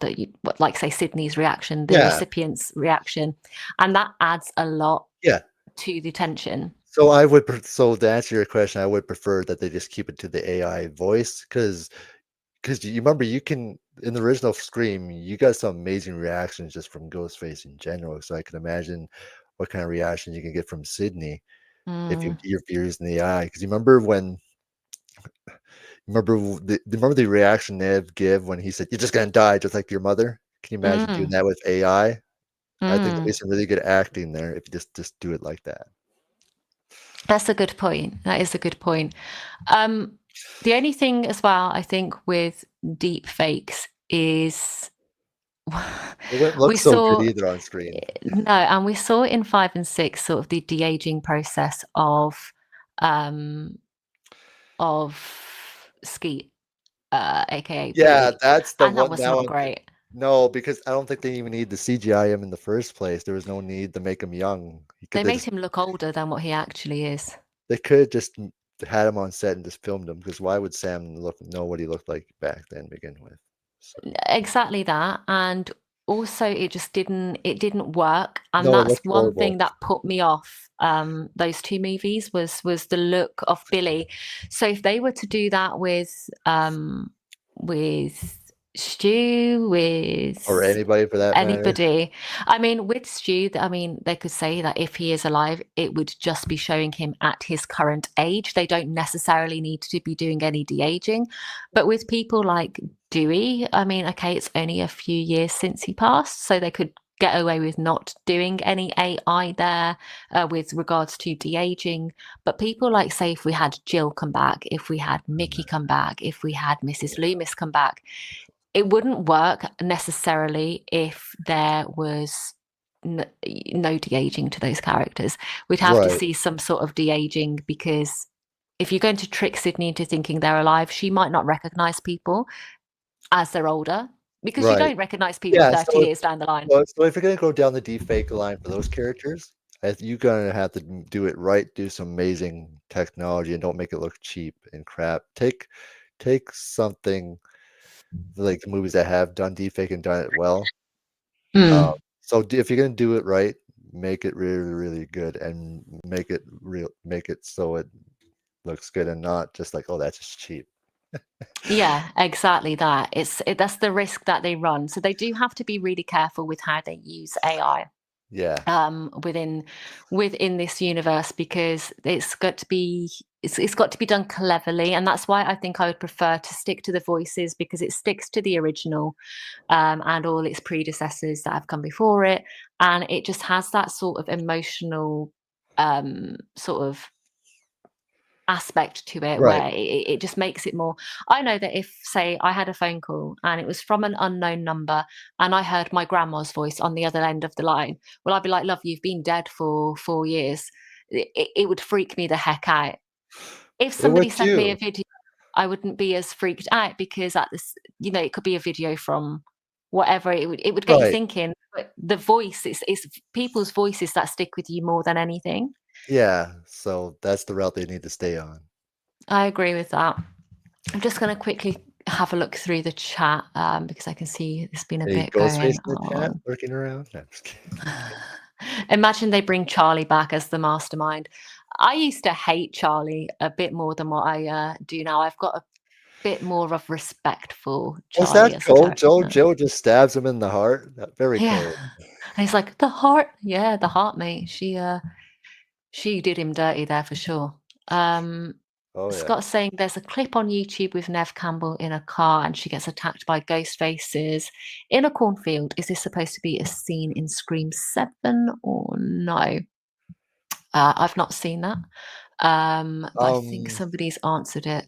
like say Sydney's reaction, the yeah, recipient's reaction, and that adds a lot yeah. to the tension. So so to answer your question, I would prefer that they just keep it to the AI voice because you remember you can in the original Scream, you got some amazing reactions just from Ghostface in general. So I can imagine what kind of reaction you can get from Sydney Mm, if you're using the AI. Because you remember remember the reaction Nev gave when he said, "You're just gonna die, just like your mother." Can you imagine doing mm, that with AI? I think there'll be mm. some really good acting there if you just do it like that. That's a good point. That is a good point. Um, the only thing as well, I think, with deep fakes is It wouldn't we look so good saw either on screen. no, and we saw in 5 and 6 sort of the de-aging process um of Skeet, aka Yeah, Billy, that's the and that one was that not one thing. great. No, because I don't think they even need to CGI him in the first place. There was no need to make him young. He could They they made just him look older than what he actually is. they could just had him on set and just filmed him because why would Sam know what he looked like back then to begin with? So Exactly that, and also it didn't work, and no, it that's looked one horrible. thing that put me off those two movies was the look of Billy. So if they were to do that with Stu, Or with anybody for that matter. anybody, I mean, with Stu, I mean, they could say that if he is alive, it would just be showing him at his current age. They don't necessarily need to be doing any de-aging. But with people like Dewey, I mean, okay, it's only a few years since he passed, so they could get away with not doing any AI there with regards to de-aging. But people like, say, if we had Jill come back, if we had Mickey come back, if we had Mrs. Loomis come back, it wouldn't work necessarily if there was no de-aging to those characters. We'd have to Right, see some sort of de-aging, because if you're going to trick Sydney into thinking they're alive, she might not recognize people as they're older, because you right. don't recognize people Yeah, 30 years down the line. so if you're gonna go down the deepfake line for those characters, you're gonna have to do it right, do some amazing technology, and don't make it look cheap and crap. Take something like the movies that have done deepfake and done it well. Uh, Mm. so if you're gonna do it right, make it really, really good and make it so it looks good and not just like, oh, that's just cheap. Yeah, exactly that. That's the risk that they run. So they do have to be really careful with how they use AI Yeah, within this universe, because it's got to be it's got to be done cleverly, and that's why I think I would prefer to stick to the voices, because it sticks to the original, and all its predecessors that have come before it, and it just has that sort of emotional sort of aspect to it Right. where it just makes it more. I know that if, say, I had a phone call and it was from an unknown number and I heard my grandma's voice on the other end of the line, well, I'd be like, love, you've been dead for 4 years. It would freak me the heck out. If It somebody would sent me a too. video, I wouldn't be as freaked out, because at this, it could be a video from whatever. It would get you Right. thinking. But the voice, it's people's voices that stick with you more than anything. Yeah, so that's the route they need to stay on. I agree with that. I'm just going to quickly have a look through the chat, because I can see there's been a Any bit going Ghostface in the chat on. lurking around? No, I'm just kidding. Imagine they bring Charlie back as the mastermind. I used to hate Charlie a bit more than what I do now. I've got a bit more of respect for Was that Charlie as a cold? character. Joe just stabs him in the heart? Very Yeah. cold. And he's like, the heart. Yeah, the heart, mate. She did him dirty there for sure. Oh, yeah. Scott's saying there's a clip on YouTube with Nev Campbell in a car and she gets attacked by ghost faces in a cornfield. Is this supposed to be a scene in Scream 7 or no? I've not seen that, but I think somebody's answered it.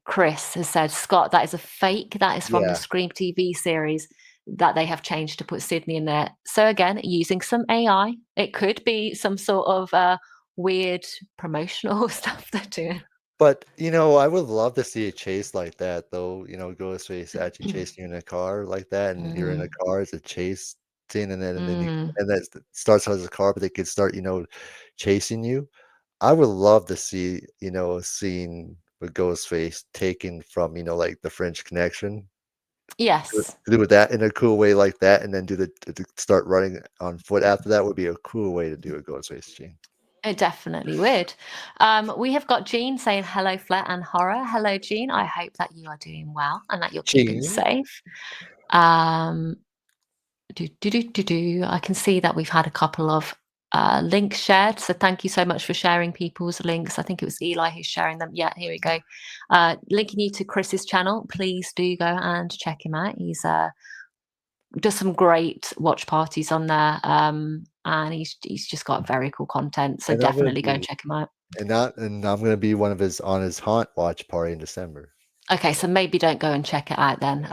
Chris has said, Scott, that is a fake. That is from the Yeah. Scream TV series that they have changed to put Sydney in there. So again, using some AI, it could be some sort of weird promotional stuff they're doing. But, I would love to see a chase like that, though, Ghostface actually chasing you in a car like that, and you're in a Mm, car, it's a chase scene, and then you mm. and that starts as a car, but they could start, chasing you. I would love to see, a scene with Ghostface taken from, like, The French Connection, Yes, to do that in a cool way like that, and then do to start running on foot after that would be a cool way to do a Ghostface scene. it definitely would. We have got Jean saying hello, Flett and Horror. Hello, Jean. I hope that you are doing well and that you're keeping Gene? safe. Um, I can see that we've had a couple of links shared. So thank you so much for sharing people's links. I think it was Eli who's sharing them. Yeah, here we go. Linking you to Chris's channel. Please do go and check him out. He's does some great watch parties on there, and he's just got very cool content. So And I'm gonna definitely go and be check him out. and I'm gonna be one of his on his haunt watch party in December. Okay, so maybe don't go and check it out then.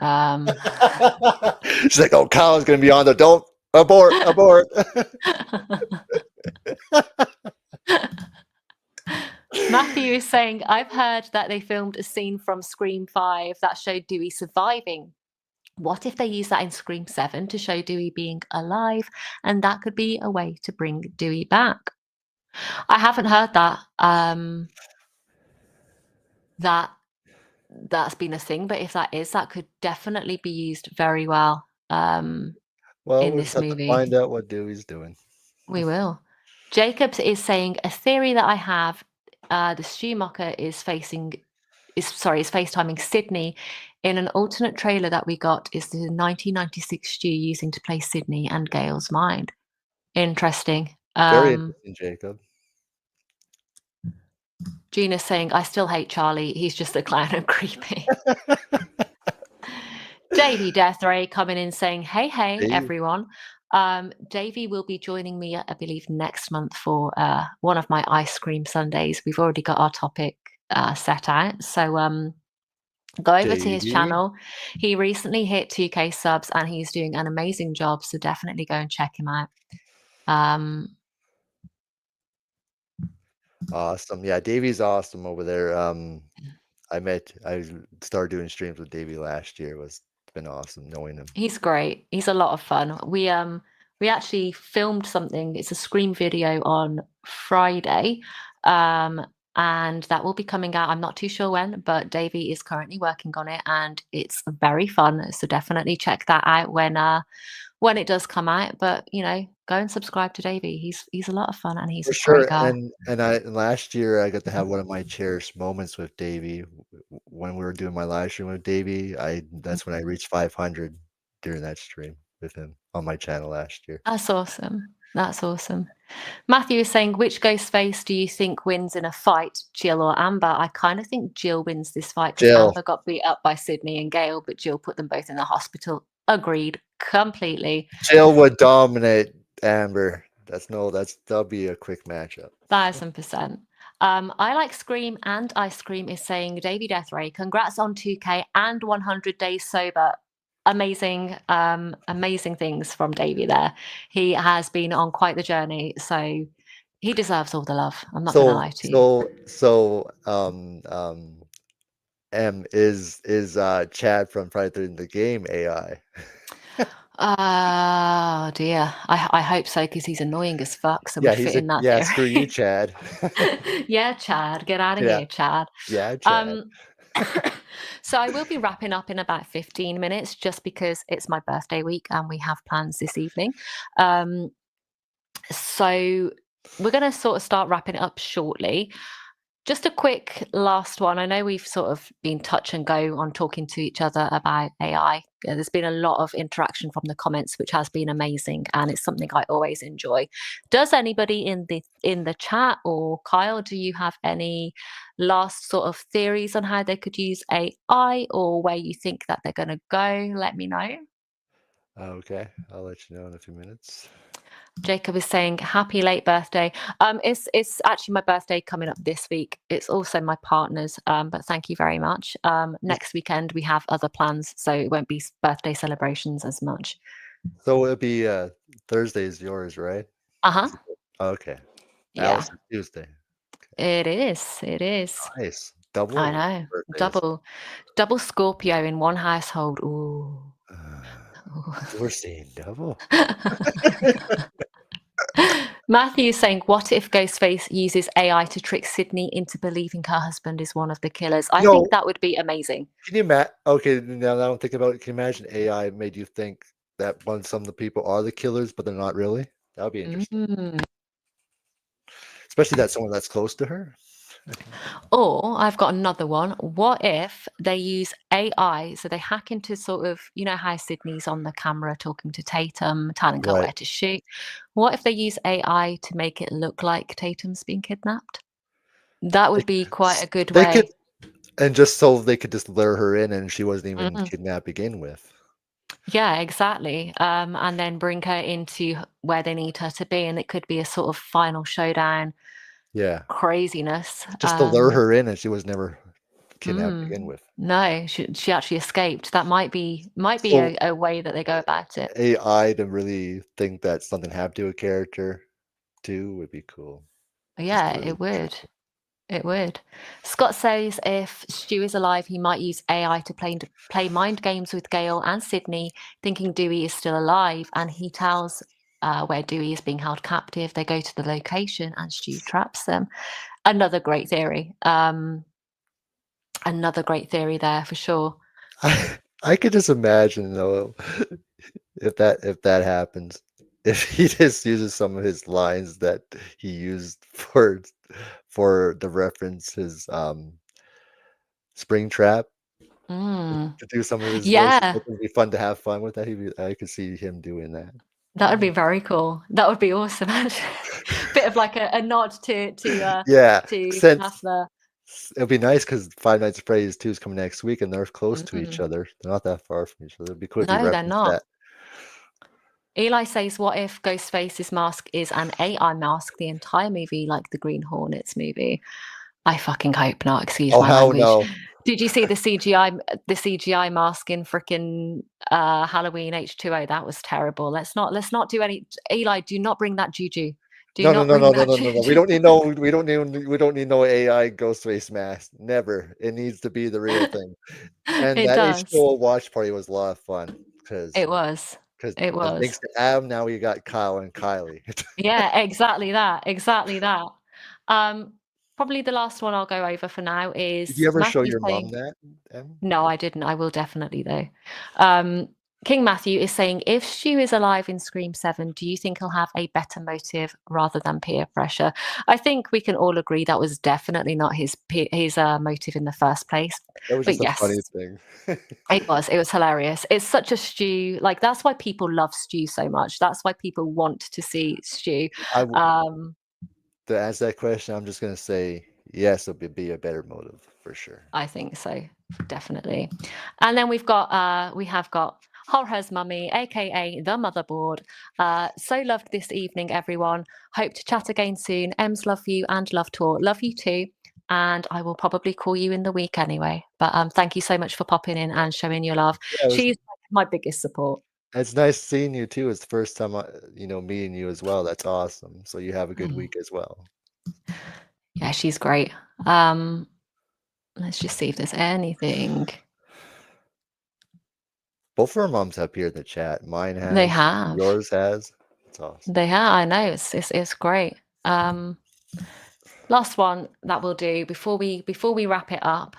She's like, "Oh, Kyle's gonna be on there. Don't abort, abort." Matthew is saying, I've heard that they filmed a scene from Scream 5 that showed Dewey surviving. What if they use that in Scream 7 to show Dewey being alive? And that could be a way to bring Dewey back. I haven't heard that. That's been a thing, but if that is, that could definitely be used very well Well, in we'll this just have to movie. find out what Dewey's doing. We will. Jacobs is saying a theory that I have. The Schumacher is FaceTiming Sydney in an alternate trailer that we got. Is the 1996 Stu using to play Sydney and Gail's mind? Interesting. Very interesting, Jacob. Gina's saying, I still hate Charlie. He's just a clown and creepy. Davey Deathray coming in saying, hey, Dave, everyone. Davey will be joining me, I believe, next month for one of my ice cream Sundays. We've already got our topic set out. So go over to his Davey. channel. He recently hit 2K subs and he's doing an amazing job. So definitely go and check him out. Awesome. Yeah, Davey's awesome over there. I started doing streams with Davey last year. It's been awesome knowing him. He's great. He's a lot of fun. We actually filmed something. It's a Scream video on Friday. And that will be coming out. I'm not too sure when, but Davey is currently working on it and it's very fun. So definitely check that out when it does come out. But go and subscribe to Davey. He's a lot of fun and he's For a great sure. guy. And last year I got to have one of my cherished moments with Davey when we were doing my live stream with Davey. That's when I reached 500 during that stream with him on my channel last year. That's awesome. That's awesome. Matthew is saying, which ghost face do you think wins in a fight, Jill or Amber? I kind of think Jill wins this fight because Jill. Amber got beat up by Sydney and Gail, but Jill put them both in the hospital. Agreed completely. Jill would dominate Amber. That'll be a quick matchup. 1000%. I like Scream and Ice Cream is saying, Davey Deathray, congrats on 2K and 100 days sober. Amazing, amazing things from Davey there. He has been on quite the journey, so he deserves all the love. I'm not gonna lie to you. Is Chad from Friday the Game AI? Oh dear. I hope so because he's annoying as fuck. So Yeah, we fit in that yeah. theory. Screw you, Chad. Yeah, Chad, get out of Yeah. here, Chad. Yeah, Chad. So I will be wrapping up in about 15 minutes just because it's my birthday week and we have plans this evening. So we're going to sort of start wrapping it up shortly. Just a quick last one. I know we've sort of been touch and go on talking to each other about AI. There's been a lot of interaction from the comments, which has been amazing, and it's something I always enjoy. Does anybody in the chat or Kyle, do you have any last sort of theories on how they could use AI or where you think that they're going to go? Let me know. Okay, I'll let you know in a few minutes. Jacob is saying happy late birthday. It's actually my birthday coming up this week. It's also my partner's, but thank you very much. Next weekend we have other plans, so it won't be birthday celebrations as much. So it'll be Thursday is yours, right? Uh-huh. Okay. Yeah. Alice Tuesday. It is. It is. Nice. Double. I know. Birthdays. Double Scorpio in one household. Ooh. We're seeing double. Matthew is saying, what if Ghostface uses AI to trick Sydney into believing her husband is one of the killers? I think that would be amazing. Can you imagine? Okay, now that I'm thinking about it, can you imagine AI made you think that some of the people are the killers, but they're not really? That would be interesting. Especially that someone that's close to her. Or I've got another one. What if they use AI? So they hack into sort of, you know, how Sydney's on the camera talking to Tatum, telling her where to shoot. What if they use AI to make it look like Tatum's being kidnapped? That would be quite a good way. And just so they could just lure her in and she wasn't even kidnapped to begin with. Yeah, exactly. And then bring her into where they need her to be. And it could be a sort of final showdown. Yeah. Craziness. Just to lure her in and she was never kidnapped to begin with. No, she actually escaped. That might be a way that they go about it. AI to really think that something happened to a character too would be cool. Yeah, it would. It would. Scott says if Stu is alive, he might use AI to play mind games with Gail and Sydney, thinking Dewey is still alive, and he tells where Dewey is being held captive. They go to the location, and Stu traps them. Another great theory. Another great theory there for sure. I could just imagine though if that happens, if he just uses some of his lines that he used for the reference his spring trap to do some of his voices. It would be fun to have fun with that. I could see him doing that. That would be very cool. That would be awesome. Bit of like a nod to yeah. to It'll be nice because Five Nights at Freddy's 2 is coming next week, and they're close to each other. They're not that far from each other. It'd be cool if you referenced that. Eli says, what if Ghostface's mask is an AI mask the entire movie, like the Green Hornets movie? I fucking hope not. Excuse my language. No. Did you see the CGI mask in frickin' Halloween H2O? That was terrible. Let's not do any. Eli, do not bring that juju. No. We don't need no AI Ghostface mask. Never. It needs to be the real thing. And that H2O watch party was a lot of fun because it was. Thanks to Adam, now we got Kyle and Kylie. Yeah, exactly that. Probably the last one I'll go over for now is. Did you ever show your mom that? No, I didn't. I will definitely though. King Matthew is saying, if Stu is alive in Scream 7, do you think he'll have a better motive rather than peer pressure? I think we can all agree that was definitely not his motive in the first place. That was But just a funny yes, thing. it was hilarious. It's such a Stu, like that's why people love Stu so much. That's why people want to see Stu. I w Um, To answer that question, I'm just gonna say yes, it would be a better motive for sure. I think so, definitely. And then we have got Jorge's mummy, aka the motherboard. So loved this evening, everyone. Hope to chat again soon. Ems, love you and love tour. Love you too. And I will probably call you in the week anyway. But thank you so much for popping in and showing your love. Yeah, it was She's my biggest support. it's nice seeing you too. It's the first time meeting you as well. That's awesome. So you have a good Mm. week as well. Yeah, she's great. Let's just see if there's anything. Both of our moms have appeared in the chat. Mine They has, have. yours has. It's awesome. They have. I know it's great. Last one that we'll do before we wrap it up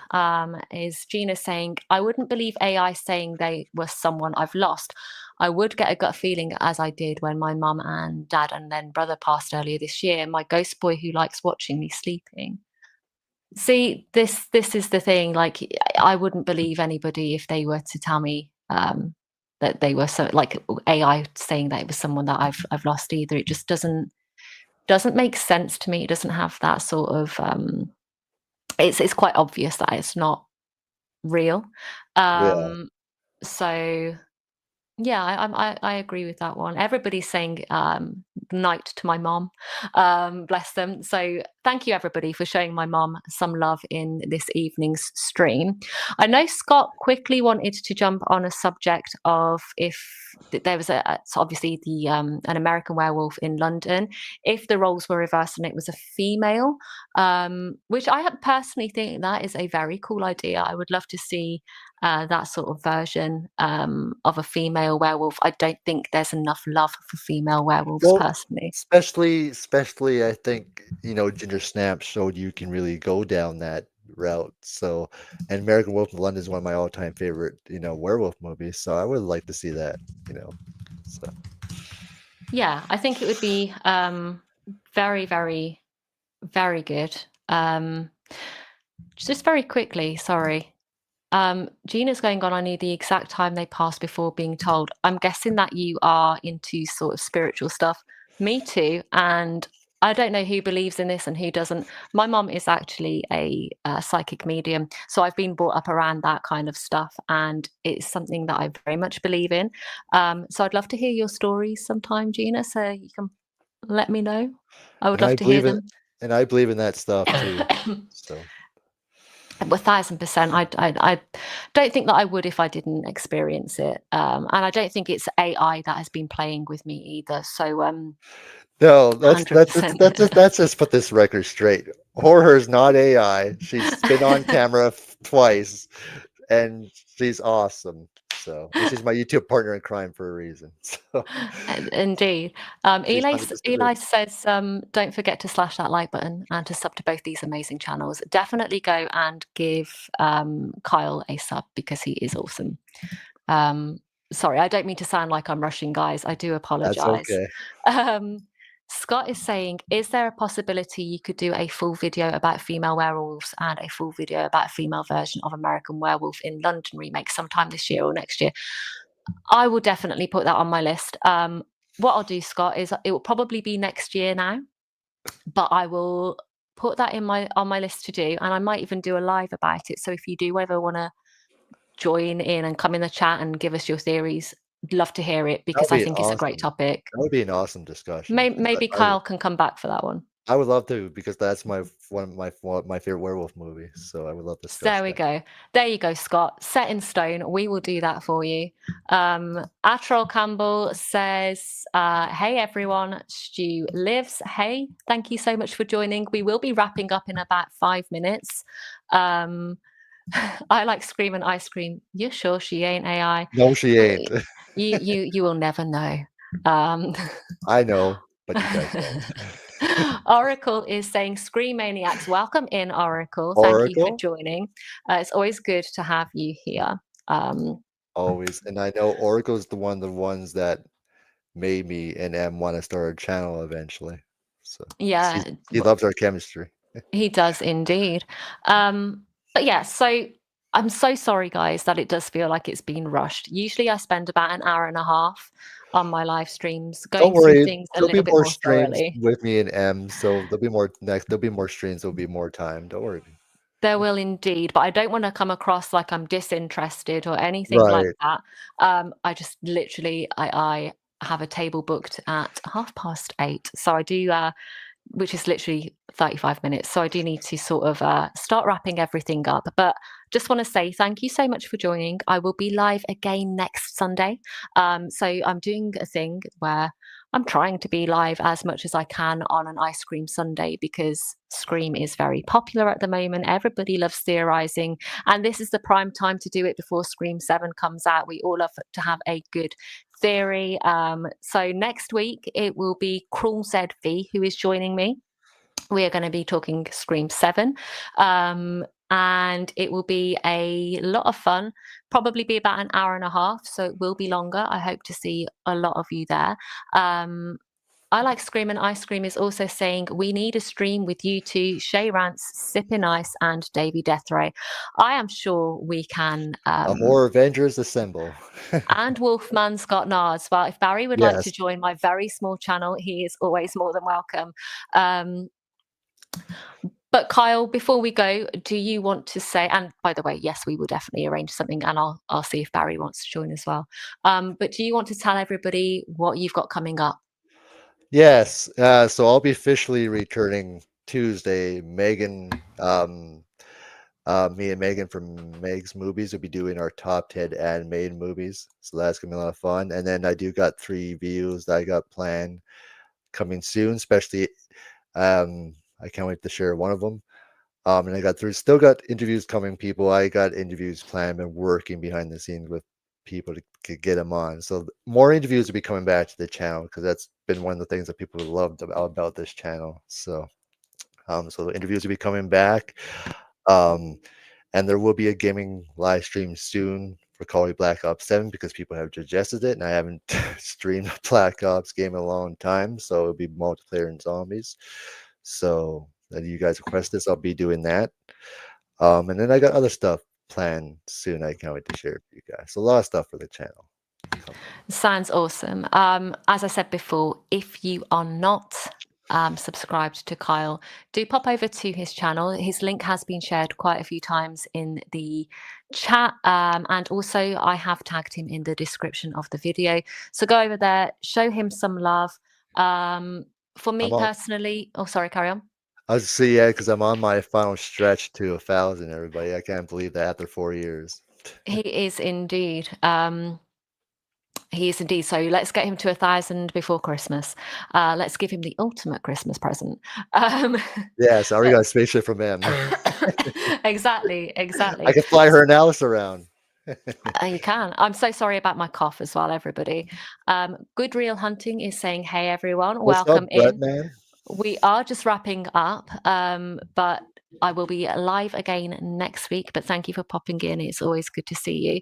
is Gina saying, I wouldn't believe AI saying they were someone I've lost. I would get a gut feeling, as I did when my mum and dad and then brother passed earlier this year. My ghost boy who likes watching me sleeping. See, this is the thing. Like, I wouldn't believe anybody if they were to tell me that they were so like AI saying that it was someone that I've lost either. It just doesn't make sense to me. It doesn't have that sort of it's quite obvious that it's not real. Yeah. So yeah, I agree with that one. Everybody's saying night to my mom. Bless them. So thank you everybody for showing my mom some love in this evening's stream. I know Scott quickly wanted to jump on a subject of if there was so obviously the an American Werewolf in London, if the roles were reversed and it was a female, which I personally think that is a very cool idea. I would love to see that sort of version of a female werewolf. I don't think there's enough love for female werewolves Well, personally. especially I think, Ginger Snaps showed you can really go down that route. So, and American Wolf in London is one of my all-time favorite, werewolf movies. So I would like to see that, so. Yeah, I think it would be very, very, very good. Just very quickly, sorry. Gina's going on, I knew the exact time they passed before being told. I'm guessing that you are into sort of spiritual stuff. Me too. And I don't know who believes in this and who doesn't. My mom is actually a psychic medium. So I've been brought up around that kind of stuff. And it's something that I very much believe in. So I'd love to hear your stories sometime, Gina. So you can let me know. I would And I love to hear believe in them. and I believe in that stuff too. So 1,000%. I don't think that I would if I didn't experience it. And I don't think it's AI that has been playing with me either. So no, that's that's just 100%. that's just that's just put this record straight. Horror is not AI. She's been on camera twice, and she's awesome. So, and she's my YouTube partner in crime for a reason. So Indeed. she's 100% real. Eli says, don't forget to slash that like button and to sub to both these amazing channels. Definitely go and give Kyle a sub because he is awesome. Sorry, I don't mean to sound like I'm rushing, guys. I do That's apologize. okay. Scott is saying, is there a possibility you could do a full video about female werewolves and a full video about a female version of American Werewolf in London remake sometime this year or next year? I will definitely put that on my list. What I'll do, Scott, is it will probably be next year now, but I will put that on my list to do, and I might even do a live about it. So if you do ever want to join in and come in the chat and give us your theories, I'd love to hear it That would because I be think it's a great awesome. topic. That would be an awesome discussion. Maybe I would Kyle can come back for that one. I would love to because that's one of my favorite werewolf movies. So I would love to discuss There we that. go. There you go, Scott. Set in stone. We will do that for you. Atrol Campbell says, hey everyone, Stu lives. Hey, thank you so much for joining. We will be wrapping up in about 5 minutes. I like Scream and Ice Cream. You're sure she ain't AI? No, she ain't. You will never know. I know, but you guys won't. Oracle is saying, Scream Maniacs, welcome in, Oracle. Thank you for Oracle? joining. It's always good to have you here. always. And I know Oracle's the ones that made me and M want to start a channel eventually. So Yeah, he loves our chemistry. he does indeed. But yeah, so I'm so sorry, guys, that it does feel like it's been rushed. Usually I spend about an hour and a half on my live streams Don't going through worry, things a there'll be little bit more more streams thoroughly. with me and M, so there'll be more streams, there'll be more time. Don't worry. There will indeed, but I don't want to come across like I'm disinterested or anything like Right. that. I just literally I have a table booked at 8:30, so I do which is literally 35 minutes. So I do need to sort of start wrapping everything up. But just want to say thank you so much for joining. I will be live again next Sunday. So I'm doing a thing where I'm trying to be live as much as I can on an ice cream Sunday because Scream is very popular at the moment. Everybody loves theorizing, and this is the prime time to do it before Scream 7 comes out. We all love to have a good theory. So next week it will be Cruel ZV who is joining me. We are going to be talking Scream 7. And it will be a lot of fun, probably be about an hour and a half, so it will be longer. I hope to see a lot of you there. I Like Scream and Ice Cream is also saying we need a stream with you two, Shay Rants, Sippin' Ice, and Davy Deathray. I am sure we can. A horror Avengers assemble. And Wolfman's Got Nards. Well, if Barry would like to Yes. join my very small channel, he is always more than welcome. But Kyle, before we go, do you want to say? And by the way, yes, we will definitely arrange something, and I'll see if Barry wants to join as well. But do you want to tell everybody what you've got coming up? Yes. So I'll be officially returning Tuesday. Me and Megan from Meg's Movies will be doing our top 10 animated movies. So that's gonna be a lot of fun. And then I do got 3 videos that I got planned coming soon, especially I can't wait to share one of them. And still got interviews coming, people. I got interviews planned and working behind the scenes with people to get them on. So more interviews will be coming back to the channel because that's been one of the things that people loved about this channel. So the interviews will be coming back. Um, and there will be a gaming live stream soon for Call of Black Ops 7 because people have suggested it, and I haven't streamed a Black Ops game in a long time. So it'll be multiplayer and zombies. So that you guys request this, I'll be doing that. And then I got other stuff planned soon. I can't wait to share it with you guys. So a lot of stuff for the channel. Sounds awesome. As I said before, if you are not subscribed to Kyle, do pop over to his channel. His link has been shared quite a few times in the chat. And also, I have tagged him in the description of the video. So go over there, show him some love. For me personally, oh, sorry, carry on. I was see, yeah, because I'm on my final stretch to 1,000. Everybody, I can't believe that after 4 years. He is indeed. He is indeed. So let's get him to 1,000 before Christmas. Let's give him the ultimate Christmas present. Yes, I already got a spaceship from him. Exactly. I can fly her and Alice around. You can. I'm so sorry about my cough as well, everybody. Good Real Hunting is saying, hey, everyone, What's welcome up, Brett, in. man? We are just wrapping up, but I will be live again next week. But thank you for popping in. It's always good to see you.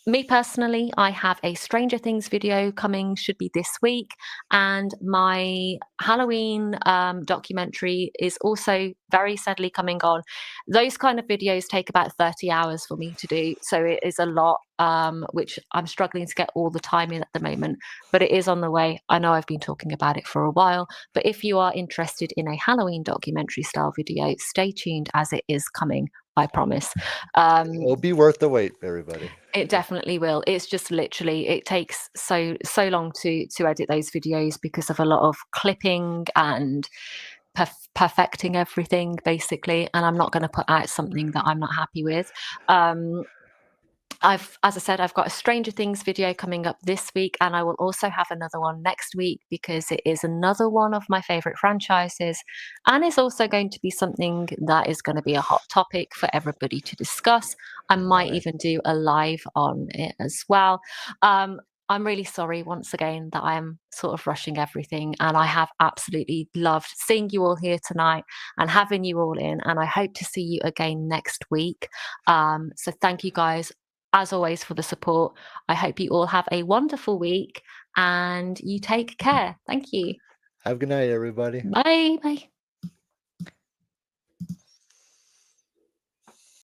Me personally, I have a Stranger Things video coming, should be this week, and my Halloween documentary is also very steadily coming on. Those kind of videos take about 30 hours for me to do, so it is a lot, which I'm struggling to get all the time in at the moment, but it is on the way. I know I've been talking about it for a while, but if you are interested in a Halloween documentary style video, stay tuned as it is coming. I promise. It'll be worth the wait, everybody. It definitely will. It's just literally, it takes so long to edit those videos because of a lot of clipping and perfecting everything, basically. And I'm not going to put out something that I'm not happy with. As I said, I've got a Stranger Things video coming up this week, and I will also have another one next week because it is another one of my favorite franchises, and it's also going to be something that is going to be a hot topic for everybody to discuss. I might even do a live on it as well. I'm really sorry once again that I am sort of rushing everything, and I have absolutely loved seeing you all here tonight and having you all in, and I hope to see you again next week. So thank you guys as always, for the support. I hope you all have a wonderful week and you take care. Thank you. Have a good night, everybody. Bye. Bye.